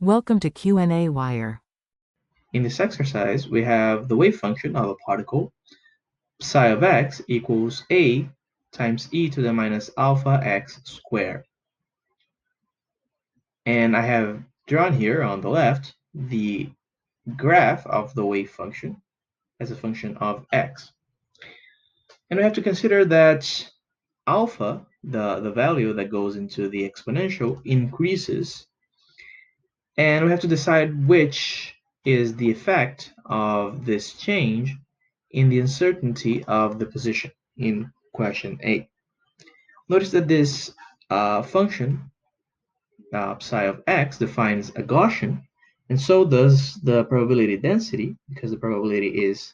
Welcome to qnawire. In this exercise, we have the wave function of a particle, psi of x equals a times e to the minus alpha x squared. And I have drawn here on the left the graph of the wave function as a function of x. And we have to consider that alpha, the value that goes into the exponential, increases. And we have to decide which is the effect of this change in the uncertainty of the position in question A. Notice that this function, psi of x, defines a Gaussian, and so does the probability density, because the probability is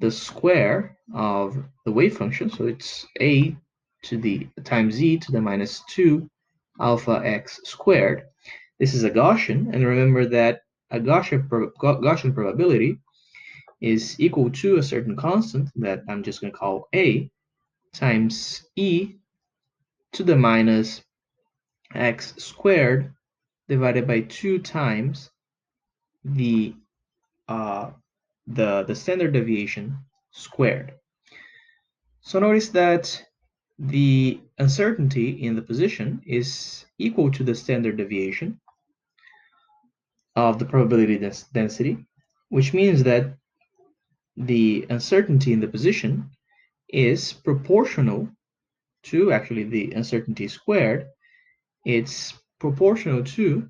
the square of the wave function, so it's a to the times e to the minus 2 alpha x squared. This is a Gaussian, and remember that a Gaussian probability is equal to a certain constant that I'm just going to call a times e to the minus x squared divided by 2 times the the standard deviation squared. So notice that the uncertainty in the position is equal to the standard deviation of the probability density, which means that the uncertainty in the position is proportional to actually the uncertainty squared. It's proportional to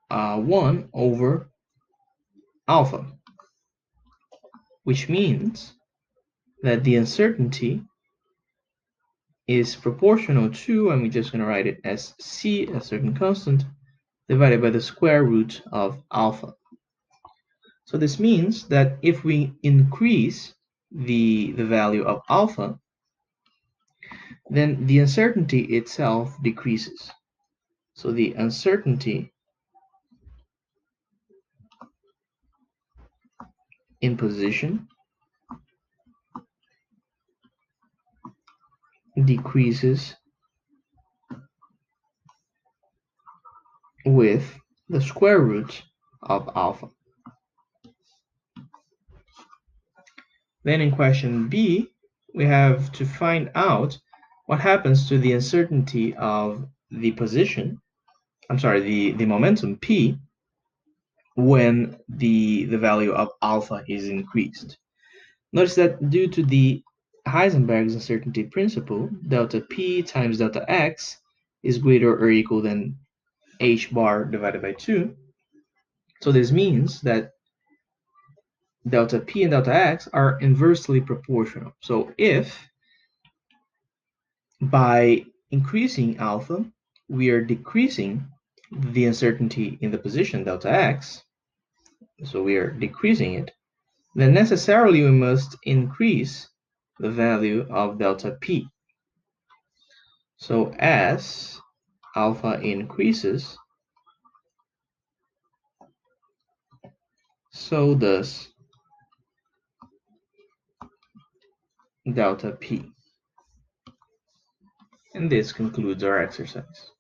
1 over alpha, which means that the uncertainty is proportional to, and we're just going to write it as c, a certain constant, divided by the square root of alpha. So this means that if we increase the value of alpha, then the uncertainty itself decreases. So the uncertainty in position decreases with the square root of alpha. Then in question B, we have to find out what happens to the uncertainty of the position, the momentum P, when the value of alpha is increased. Notice that due to the Heisenberg's uncertainty principle, delta P times delta X is greater or equal than h bar divided by 2. So this means that delta P and delta X are inversely proportional. So if by increasing alpha, we are decreasing the uncertainty in the position delta X, so we are decreasing it, then necessarily we must increase the value of delta P. So as alpha increases, so does delta P. And this concludes our exercise.